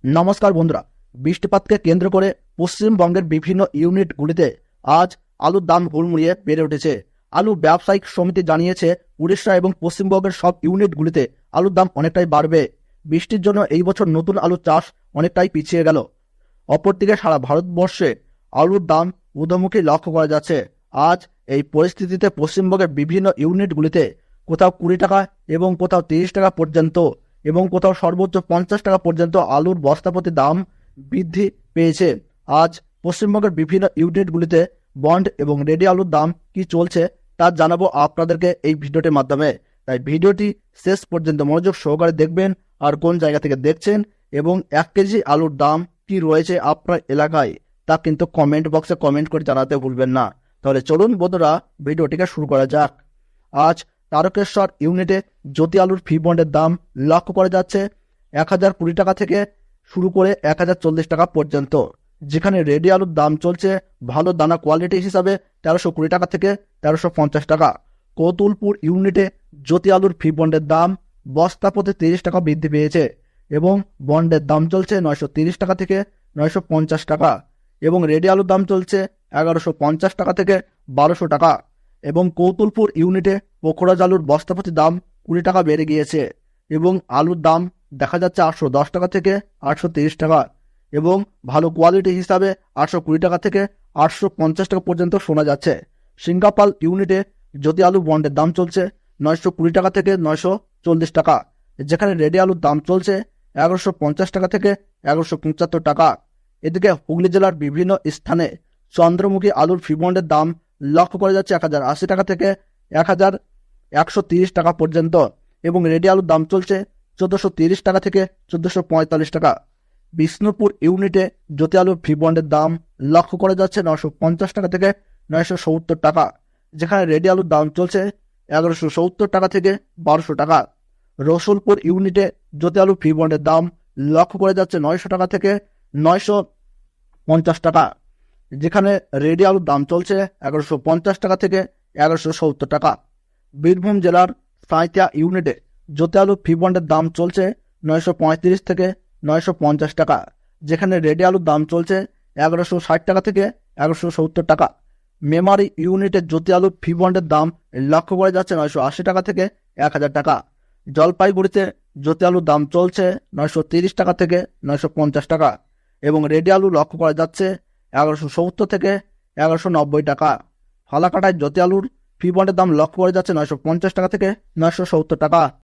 নমস্কার বন্ধুরা, বৃষ্টিপাতকে কেন্দ্র করে পশ্চিমবঙ্গের বিভিন্ন ইউনিটগুলিতে আজ আলুর দাম হুড়মুড়িয়ে বেড়ে উঠেছে। আলু ব্যবসায়িক সমিতি জানিয়েছে উড়িষ্যা এবং পশ্চিমবঙ্গের সব ইউনিটগুলিতে আলুর দাম অনেকটাই বাড়বে। বৃষ্টির জন্য এই বছর নতুন আলুর চাষ অনেকটাই পিছিয়ে গেল। অপরদিকে সারা ভারতবর্ষে আলুর দাম ঊর্ধ্বমুখী লক্ষ্য করা যাচ্ছে। আজ এই পরিস্থিতিতে পশ্চিমবঙ্গের বিভিন্ন ইউনিটগুলিতে কোথাও 20 টাকা এবং কোথাও 30 টাকা পর্যন্ত এবং কোথাও সর্বোচ্চ 50 টাকা পর্যন্ত আলুর বস্তাপ্রতি দাম বৃদ্ধি পেয়েছে। আজ পশ্চিমবঙ্গের বিভিন্ন ইউনিটগুলিতে বন্ড এবং রেডি আলুর দাম কি চলছে তা জানাবো আপনাদেরকে এই ভিডিওটির মাধ্যমে। তাই ভিডিওটি শেষ পর্যন্ত মনোযোগ সহকারে দেখবেন। আর কোন জায়গা থেকে দেখছেন এবং 1 কেজি আলুর দাম কি রয়েছে আপনার এলাকায় তা কিন্তু কমেন্ট বক্সে কমেন্ট করে জানাতে ভুলবেন না। তাহলে চলুন বন্ধুরা, ভিডিওটিকে শুরু করা যাক। আজ তারকেশ্বর ইউনিটে জ্যোতি আলুর ফি বন্ডের দাম লক্ষ্য করা যাচ্ছে 1020 টাকা থেকে শুরু করে 1040 টাকা পর্যন্ত, যেখানে রেডি আলুর দাম চলছে ভালো দানা কোয়ালিটি হিসাবে 1320 টাকা থেকে 1350 টাকা। কৌতুলপুর ইউনিটে জ্যোতি আলুর ফি বন্ডের দাম বস্তা প্রতি 30 টাকা বৃদ্ধি পেয়েছে এবং বন্ডের দাম চলছে 930 টাকা থেকে 950 টাকা এবং রেডি আলুর দাম চলছে 1150 টাকা থেকে 1200 টাকা এবং কৌতুলপুর ইউনিটে পোখরাজ আলুর বস্তাপ্রতি দাম 20 টাকা বেড়ে গিয়েছে এবং আলুর দাম দেখা যাচ্ছে 810 টাকা থেকে 830 টাকা এবং ভালো কোয়ালিটি হিসাবে 820 টাকা থেকে 850 টাকা পর্যন্ত শোনা যাচ্ছে। সিঙ্গাপাল ইউনিটে জ্যোতি আলু বন্ডের দাম চলছে 920 টাকা থেকে 940 টাকা, যেখানে রেডি আলুর দাম চলছে 1150 টাকা থেকে 1175 টাকা। এদিকে হুগলি জেলার বিভিন্ন স্থানে চন্দ্রমুখী আলুর ফি বন্ডের দাম লক্ষ্য করা যাচ্ছে 1080 টাকা থেকে 1130 টাকা পর্যন্ত এবং রেডি আলুর দাম চলছে 1430 টাকা থেকে 1445 টাকা। বিষ্ণুপুর ইউনিটে জ্যোতি আলুর ফি বন্ডের দাম লক্ষ্য করা যাচ্ছে 950 টাকা থেকে 970 টাকা, যেখানে রেডি আলুর দাম চলছে 1170 টাকা থেকে 1200 টাকা। রসুলপুর ইউনিটে জ্যোতি আলুর ফি বন্ডের দাম লক্ষ্য করা যাচ্ছে 900 টাকা থেকে 950 টাকা, যেখানে রেডি আলুর দাম চলছে 1150 টাকা থেকে 1170 টাকা। বীরভূম জেলার সাঁইথিয়া ইউনিটে জ্যোতি আলুর ফি বন্ডের দাম চলছে 935 থেকে 950 টাকা, যেখানে রেডি আলুর দাম চলছে 1160 টাকা থেকে 1170 টাকা। মেমারি ইউনিটে জ্যোতি আলুর ফি বন্ডের দাম লক্ষ্য করা যাচ্ছে 980 টাকা থেকে 1000 টাকা। জলপাইগুড়িতে জ্যোতি আলুর দাম চলছে 930 টাকা থেকে 950 টাকা এবং রেডি আলু লক্ষ্য করা যাচ্ছে 1170 থেকে 1190 টাকা। ফালাকাটায় জ্যোতি আলুর ফি বন্ডের দাম লক্ষ্য করা যাচ্ছে 950 টাকা থেকে 970 টাকা।